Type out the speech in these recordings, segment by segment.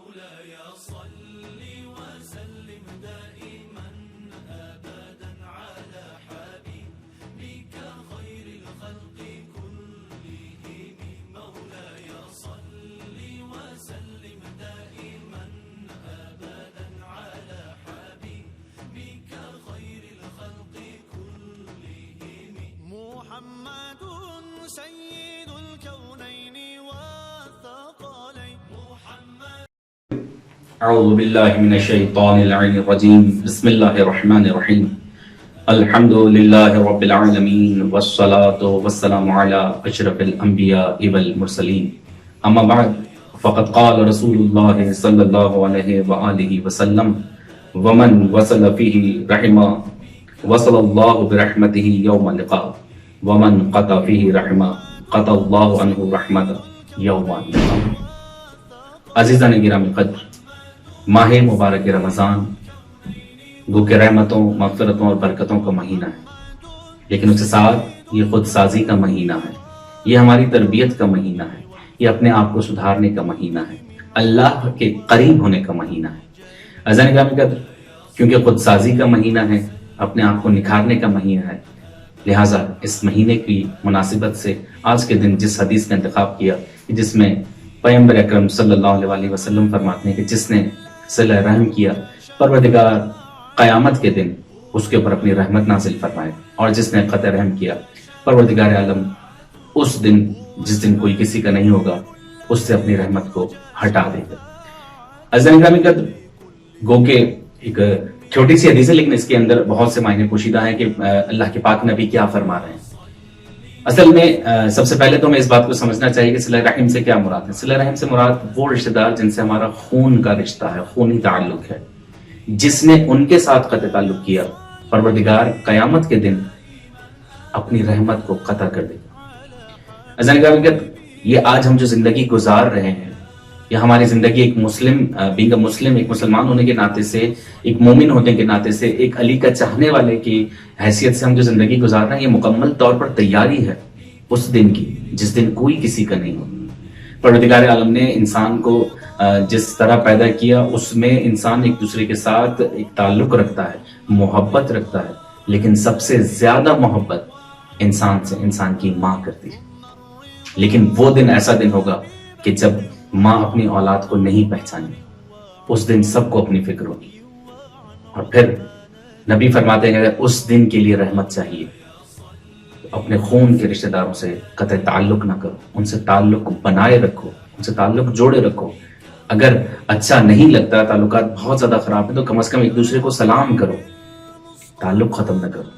مولاي صل وسلم دائما أبدا على حبيبك خير الخلق كلهم مولاي صل وسلم دائما أبدا على حبيبك خير الخلق كلهم محمد سيد الكونين والثقلين محمد اعوذ باللہ من الشیطان اللعین الرجیم بسم اللہ الرحمن الرحیم الحمد للہ رب العالمین والصلاة والسلام علی اشرف الانبیاء والمرسلین اما بعد فقد قال رسول اللہ صلی اللہ علیہ وآلہ وسلم ومن وصل فیہ رحمہ وصل اللہ برحمتہ یوم لقاء ومن قطع فیہ رحمہ قطع اللہ عنہ رحمتہ یوم لقاء۔ عزیزان گرامی قدر، ماہ مبارک رمضان گو کہ رحمتوں، مغفرتوں اور برکتوں کا مہینہ ہے، لیکن اس کے ساتھ یہ خود سازی کا مہینہ ہے، یہ ہماری تربیت کا مہینہ ہے، یہ اپنے آپ کو سدھارنے کا مہینہ ہے، اللہ کے قریب ہونے کا مہینہ ہے۔ عزیزان گرامی قدر، کیونکہ خود سازی کا مہینہ ہے، اپنے آپ کو نکھارنے کا مہینہ ہے، لہٰذا اس مہینے کی مناسبت سے آج کے دن جس حدیث کا انتخاب کیا، جس میں پیغمبر اکرم صلی اللہ علیہ وسلم فرماتے ہیں کہ جس نے صلہ رحم کیا پروردگار قیامت کے دن اس کے اوپر اپنی رحمت نازل فرمائے، اور جس نے قطع رحم کیا پروردگار عالم اس دن جس دن کوئی کسی کا نہیں ہوگا اس سے اپنی رحمت کو ہٹا دے گا۔ عزیزان گرامی قدر، گو کہ ایک چھوٹی سی حدیث ہے لیکن اس کے اندر بہت سے معنی پوشیدہ ہیں کہ اللہ کے پاک نبی کیا فرما رہے ہیں۔ اصل میں سب سے پہلے تو ہمیں اس بات کو سمجھنا چاہیے کہ صلہ رحم سے کیا مراد ہے۔ صلہ رحم سے مراد وہ رشتہ دار جن سے ہمارا خون کا رشتہ ہے، خونی تعلق ہے، جس نے ان کے ساتھ قطع تعلق کیا پروردگار قیامت کے دن اپنی رحمت کو قطع کر دے گا۔ عزیزان گرامی، یہ آج ہم جو زندگی گزار رہے ہیں، یا ہماری زندگی ایک مسلم بینگ اے مسلم، ایک مسلمان ہونے کے ناطے سے، ایک مومن ہونے کے ناطے سے، ایک علی کا چاہنے والے کی حیثیت سے ہم جو زندگی گزار رہے ہیں، یہ مکمل طور پر تیاری ہے اس دن کی جس دن کوئی کسی کا نہیں ہو۔ پروردگار عالم نے انسان کو جس طرح پیدا کیا اس میں انسان ایک دوسرے کے ساتھ ایک تعلق رکھتا ہے، محبت رکھتا ہے، لیکن سب سے زیادہ محبت انسان سے انسان کی ماں کرتی ہے۔ لیکن وہ دن ایسا دن ہوگا کہ جب ماں اپنی اولاد کو نہیں پہچانے، اس دن سب کو اپنی فکر ہوگی۔ اور پھر نبی فرماتے ہیں کہ اگر اس دن کے لیے رحمت چاہیے تو اپنے خون کے رشتہ داروں سے قطع تعلق نہ کرو، ان سے تعلق بنائے رکھو، ان سے تعلق جوڑے رکھو۔ اگر اچھا نہیں لگتا، تعلقات بہت زیادہ خراب ہیں، تو کم از کم ایک دوسرے کو سلام کرو، تعلق ختم نہ کرو۔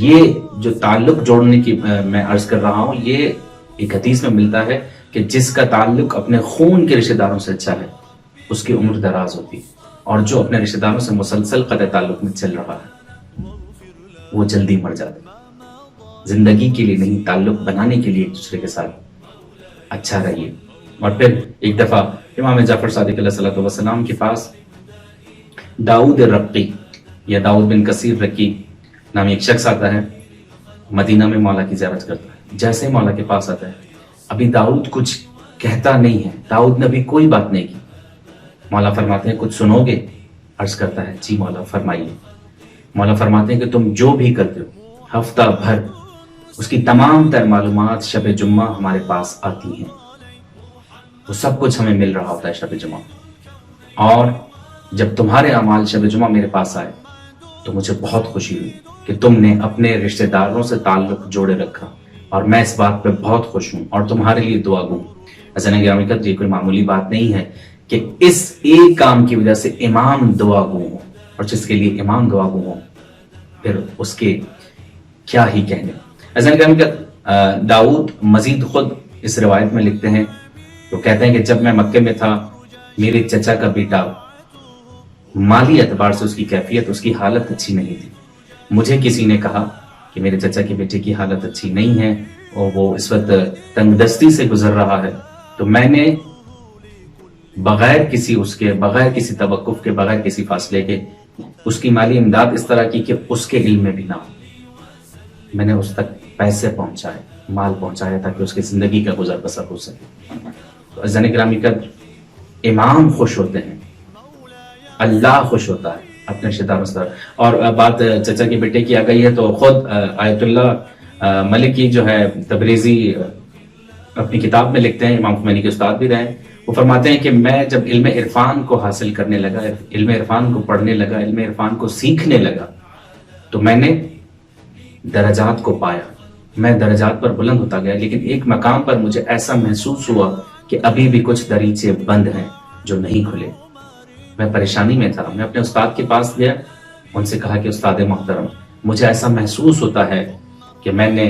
یہ جو تعلق جوڑنے کی میں عرض کر رہا ہوں، یہ ایک حدیث میں ملتا ہے کہ جس کا تعلق اپنے خون کے رشتہ داروں سے اچھا ہے اس کی عمر دراز ہوتی، اور جو اپنے رشتہ داروں سے مسلسل قطع تعلق میں چل رہا ہے وہ جلدی مر جاتا ہے۔ زندگی کے لیے نہیں، تعلق بنانے کے لیے ایک دوسرے کے ساتھ اچھا رہیے۔ اور پھر ایک دفعہ امام جعفر صادق علیہ الصلوۃ والسلام کے پاس داؤد رقی یا داؤد بن کثیر رقی نامی ایک شخص آتا ہے، مدینہ میں مولا کی زیارت کرتا ہے۔ جیسے مولا کے پاس آتا ہے، ابھی داؤد کچھ کہتا نہیں ہے، داؤد نے ابھی کوئی بات نہیں کی۔ مولا فرماتے ہیں کچھ سنو گے؟ عرض کرتا ہے جی مولا فرمائیے۔ مولا فرماتے ہیں کہ تم جو بھی کرتے ہو ہفتہ بھر اس کی تمام تر معلومات شب جمعہ ہمارے پاس آتی ہیں، وہ سب کچھ ہمیں مل رہا ہوتا ہے شب جمعہ، اور جب تمہارے اعمال شب جمعہ میرے پاس آئے تو مجھے بہت خوشی ہوئی کہ تم نے اپنے رشتہ داروں سے تعلق جوڑے رکھا، اور میں اس بات پہ بہت خوش ہوں اور تمہارے لیے دعا گو۔ عزیزان گرامی قدر، یہ کوئی معمولی بات نہیں ہے کہ اس ایک کام کی وجہ سے امام دعا گو ہو، اور جس کے لیے امام دعا گو ہو پھر اس کے کیا ہی کہنے۔ عزیزان گرامی قدر، داؤد مزید خود اس روایت میں لکھتے ہیں، وہ کہتے ہیں کہ جب میں مکے میں تھا، میرے چچا کا بیٹا مالی اعتبار سے اس کی کیفیت، اس کی حالت اچھی نہیں تھی۔ مجھے کسی نے کہا کہ میرے چچا کے بیٹے کی حالت اچھی نہیں ہے اور وہ اس وقت تنگ دستی سے گزر رہا ہے، تو میں نے بغیر کسی توقف کے، بغیر کسی فاصلے کے اس کی مالی امداد اس طرح کی کہ اس کے علم میں بھی نہ ہو۔ میں نے اس تک پیسے پہنچائے، مال پہنچایا تاکہ اس کی زندگی کا گزر بسر ہو سکے۔ تو عزیزان گرامی قدر، امام خوش ہوتے ہیں، اللہ خوش ہوتا ہے اپنے رشتے داروں سے. اور بات چچا کے بیٹے کی آ گئی ہے تو خود آیت اللہ ملکی جو ہے تبریزی اپنی کتاب میں لکھتے ہیں، امام خمینی کے استاد بھی رہے ہیں، وہ فرماتے ہیں کہ میں جب علم عرفان کو حاصل کرنے لگا، علم عرفان کو پڑھنے لگا، علم عرفان کو سیکھنے لگا، تو میں نے درجات کو پایا، میں درجات پر بلند ہوتا گیا، لیکن ایک مقام پر مجھے ایسا محسوس ہوا کہ ابھی بھی کچھ دریچے بند ہیں جو نہیں کھلے. میں پریشانی میں تھا، میں اپنے استاد کے پاس گیا، ان سے کہا کہ استاد محترم مجھے ایسا محسوس ہوتا ہے کہ میں نے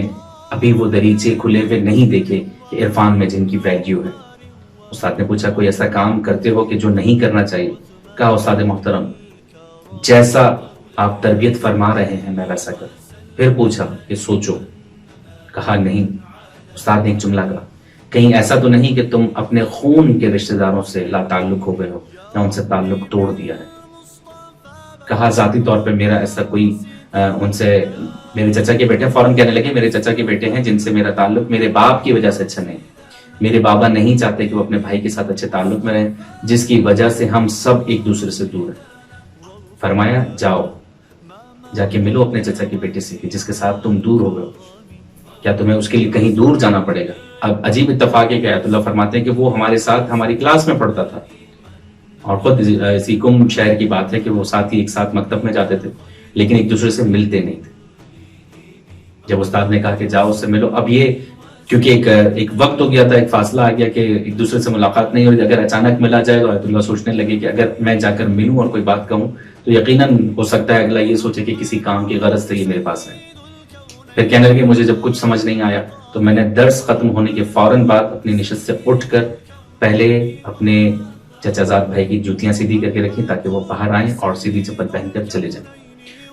ابھی وہ دریچے کھلے ہوئے نہیں دیکھے کہ عرفان میں جن کی ویلیو ہے. استاد نے پوچھا کوئی ایسا کام کرتے ہو کہ جو نہیں کرنا چاہیے؟ کہا استاد محترم جیسا آپ تربیت فرما رہے ہیں میں ویسا کروں. پھر پوچھا کہ سوچو. کہا نہیں. استاد نے ایک جملہ کہا کہیں ایسا تو نہیں کہ تم اپنے خون کے رشتہ داروں سے لا تعلق ہو گئے ہو یا ان سے تعلق توڑ دیا ہے؟ کہا ذاتی طور پہ میرا ایسا کوئی ان سے، میرے چچا کے بیٹے فوراً کہنے لگے میرے چچا کے بیٹے ہیں جن سے میرا تعلق میرے باپ کی وجہ سے اچھا نہیں. میرے بابا نہیں چاہتے کہ وہ اپنے بھائی کے ساتھ اچھے تعلق میں رہیں، جس کی وجہ سے ہم سب ایک دوسرے سے دور ہیں. فرمایا جاؤ جا کے ملو اپنے چچا کے بیٹے سے جس کے ساتھ تم دور ہو گئے ہو، کیا تمہیں اس کے لیے کہیں دور جانا پڑے گا؟ اب عجیب اتفاق ہے کہ آیت اللہ فرماتے ہیں کہ وہ ہمارے ساتھ ہماری کلاس میں پڑھتا تھا، اور خود سیکم شہر کی بات ہے کہ وہ ساتھ ہی ایک ساتھ مکتب میں جاتے تھے لیکن ایک دوسرے سے ملتے نہیں تھے. جب استاد نے کہا کہ جاؤ اس سے ملو، اب یہ کیونکہ ایک وقت ہو گیا تھا، ایک فاصلہ آ گیا کہ ایک دوسرے سے ملاقات نہیں ہو رہی، اگر اچانک ملا جائے تو آیت اللہ سوچنے لگے کہ اگر میں جا کر ملوں اور کوئی بات کہوں تو یقیناً ہو سکتا ہے اگلا یہ سوچے کہ کسی کام کی غرض سے یہ میرے پاس ہے. پھر کہنے لگے مجھے جب کچھ سمجھ نہیں آیا تو میں نے درس ختم ہونے کے فوراً بعد اپنی نشست سے اٹھ کر پہلے اپنے چچا زاد بھائی کی جوتیاں سیدھی کر کے رکھی تاکہ وہ باہر آئیں اور سیدھی چپل پہن کر چلے جائیں.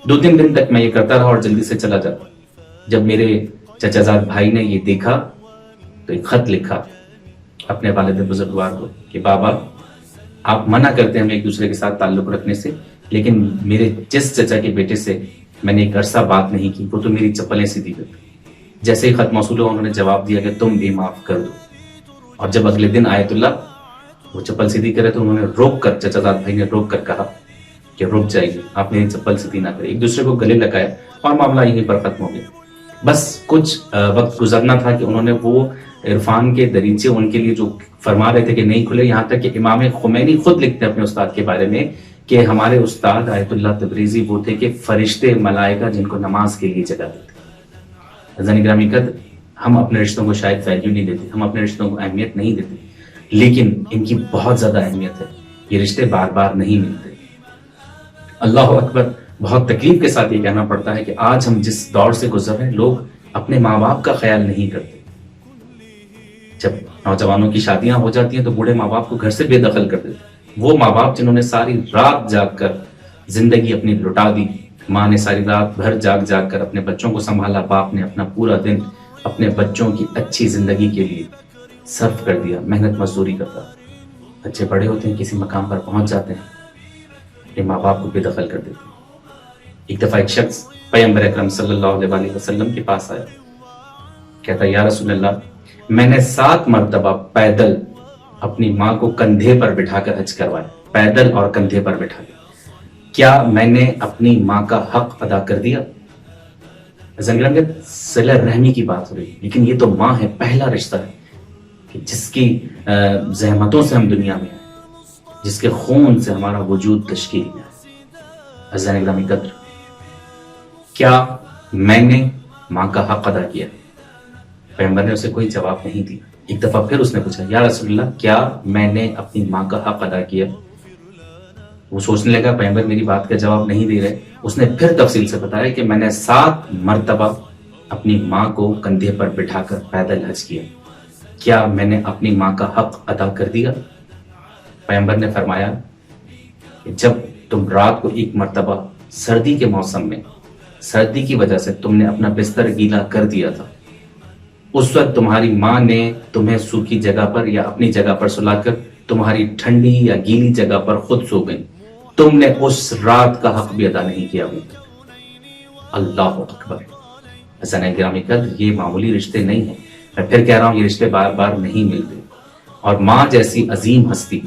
2-3 دن تک میں یہ کرتا رہا اور جلدی سے چلا جاتا. جب میرے چچا زاد بھائی نے یہ دیکھا تو ایک خط لکھا اپنے والد بزرگوار کو کہ بابا آپ منع کرتے ہیں ہمیں ایک دوسرے کے ساتھ تعلق رکھنے سے، لیکن میرے جس چچا کے بیٹے سے میں نے ایک عرصہ بات نہیں کی وہ تو میری چپلیں سیدھی کرتے. جیسے ہی خط موصول ہوا انہوں نے جواب دیا کہ تم بھی معاف کر دو. اور جب اگلے دن آیت اللہ وہ چپل سیدھی کرے تو انہوں نے روک کر، چچا زاد بھائی نے روک کر کہا کہ رک جائیے، آپ میری چپل سیدھی نہ کریں. ایک دوسرے کو گلے لگایا اور معاملہ یہیں پر ختم ہو گیا. بس کچھ وقت گزرنا تھا کہ انہوں نے وہ عرفان کے دریچے ان کے لیے جو فرما رہے تھے کہ نہیں کھلے، یہاں تک کہ امام خمینی خود لکھتے ہیں اپنے استاد کے بارے میں کہ ہمارے استاد آیت اللہ تبریزی وہ تھے کہ فرشتے ملائکہ جن کو نماز کے لیے جگہ دیتے. عزیزان گرامی قدر، ہم اپنے رشتوں کو شاید ویلیو نہیں دیتے، ہم اپنے رشتوں کو اہمیت نہیں دیتے، لیکن ان کی بہت زیادہ اہمیت ہے. یہ رشتے بار بار نہیں ملتے. اللہ اکبر. بہت تکلیف کے ساتھ یہ کہنا پڑتا ہے کہ آج ہم جس دور سے گزر رہے ہیں لوگ اپنے ماں باپ کا خیال نہیں کرتے. جب نوجوانوں کی شادیاں ہو جاتی ہیں تو بوڑھے ماں باپ کو گھر سے بے دخل کر دیتے. وہ ماں باپ جنہوں نے ساری رات جاگ کر زندگی اپنی لٹا دی، ماں نے ساری رات بھر جاگ جاگ کر اپنے بچوں کو سنبھالا، باپ نے اپنا پورا دن اپنے بچوں کی اچھی زندگی کے لیے صرف کر دیا، محنت مزدوری کرتا. بچے بڑے ہوتے ہیں، کسی مقام پر پہنچ جاتے ہیں، اپنے ماں باپ کو بے دخل کر دیتے ہیں. ایک دفعہ ایک شخص پیغمبر اکرم صلی اللہ علیہ وسلم کے پاس آیا، کہتا یا رسول اللہ میں نے 7 مرتبہ پیدل اپنی ماں کو کندھے پر بٹھا کر حج کروایا، پیدل اور کندھے پر بٹھا کر، کیا میں نے اپنی ماں کا حق ادا کر دیا؟ صلہ رحمی کی بات ہو رہی، لیکن یہ تو ماں ہے، پہلا رشتہ ہے کہ جس کی زحمتوں سے ہم دنیا میں ہیں، جس کے خون سے ہمارا وجود تشکیل میں ہے. عزیزان گرامی قدر، کیا میں نے ماں کا حق ادا کیا؟ پیغمبر نے اسے کوئی جواب نہیں دیا. ایک دفعہ پھر اس نے پوچھا یا رسول اللہ کیا میں نے اپنی ماں کا حق ادا کیا؟ وہ سوچنے لگا پیغمبر میری بات کا جواب نہیں دے رہے. اس نے پھر تفصیل سے بتایا کہ میں نے 7 مرتبہ اپنی ماں کو کندھے پر بٹھا کر پیدل حج کیا، کیا میں نے اپنی ماں کا حق ادا کر دیا؟ پیغمبر نے فرمایا کہ جب تم رات کو ایک مرتبہ سردی کے موسم میں سردی کی وجہ سے تم نے اپنا بستر گیلا کر دیا تھا، اس وقت تمہاری ماں نے تمہیں سوکھی جگہ پر یا اپنی جگہ پر سلا کر تمہاری ٹھنڈی یا گیلی جگہ پر خود سو گئی، تم نے اس رات کا حق بھی ادا نہیں کیا ہوگا. اللہ اکبر. حسن گرامی قدر، یہ معمولی رشتے نہیں ہیں. میں پھر کہہ رہا ہوں یہ رشتے بار بار نہیں ملتے. اور ماں جیسی عظیم ہستی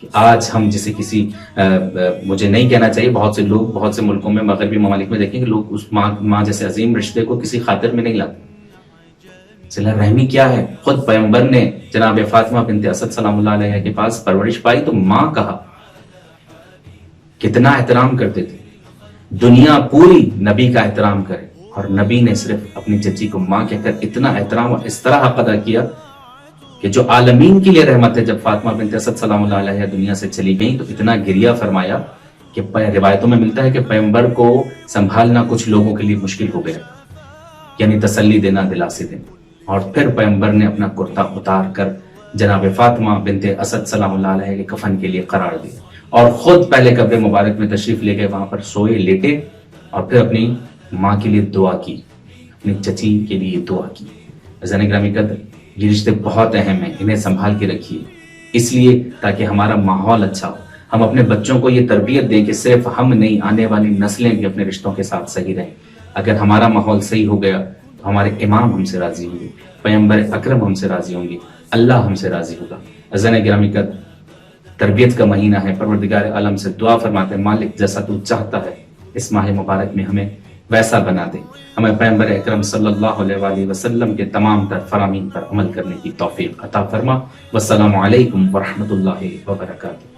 کہ آج ہم جسے کسی مجھے نہیں کہنا چاہیے، بہت سے لوگ بہت سے ملکوں میں مغربی ممالک میں دیکھیں کہ لوگ اس ماں جیسے عظیم رشتے کو کسی خاطر میں نہیں لاتے. صلہ رحمی کیا ہے؟ خود پیغمبر نے جناب فاطمہ بنت اسد سلام اللہ علیہ کے پاس پرورش پائی تو ماں کہا. کتنا احترام کرتے تھے. دنیا پوری نبی کا احترام کرے اور نبی نے صرف اپنی چچی کو ماں کہہ کر اتنا احترام اور اس طرح حق ادا کیا کہ جو عالمین کے لیے رحمت ہے. جب فاطمہ بنت اسد سلام اللہ علیہ دنیا سے چلی گئیں تو اتنا گریہ فرمایا کہ روایتوں میں ملتا ہے کہ پیغمبر کو سنبھالنا کچھ لوگوں کے لیے مشکل ہو گیا، یعنی تسلی دینا، دلاسے دینا. اور پھر پیغمبر نے اپنا کرتا اتار کر جناب فاطمہ بنت اسد سلام اللہ علیہ کے کفن کے لیے قرار دیا اور خود پہلے قبر مبارک میں تشریف لے گئے، وہاں پر سوئے، لیٹے اور پھر اپنی ماں کے لیے دعا کی، اپنی چچی کے لیے دعا کی. عزیزان گرامی قدر، یہ رشتے بہت اہم ہیں، انہیں سنبھال کے رکھیے، اس لیے تاکہ ہمارا ماحول اچھا ہو. ہم اپنے بچوں کو یہ تربیت دیں کہ صرف ہم نہیں، آنے والی نسلیں بھی اپنے رشتوں کے ساتھ صحیح رہیں. اگر ہمارا ماحول صحیح ہو گیا تو ہمارے امام ہم سے راضی ہوں گے، پیغمبر اکرم ہم سے راضی ہوں گے، اللہ ہم سے راضی ہوگا. عزیزان گرامی قدر، تربیت کا مہینہ ہے. پروردگار عالم سے دعا فرماتے ہیں مالک جیسا تو چاہتا ہے اس ماہ مبارک میں ہمیں ویسا بنا دے، ہمیں پیغمبر اکرم صلی اللہ علیہ وآلہ وسلم کے تمام تر فرامین پر عمل کرنے کی توفیق عطا فرما. والسلام علیکم ورحمۃ اللہ وبرکاتہ.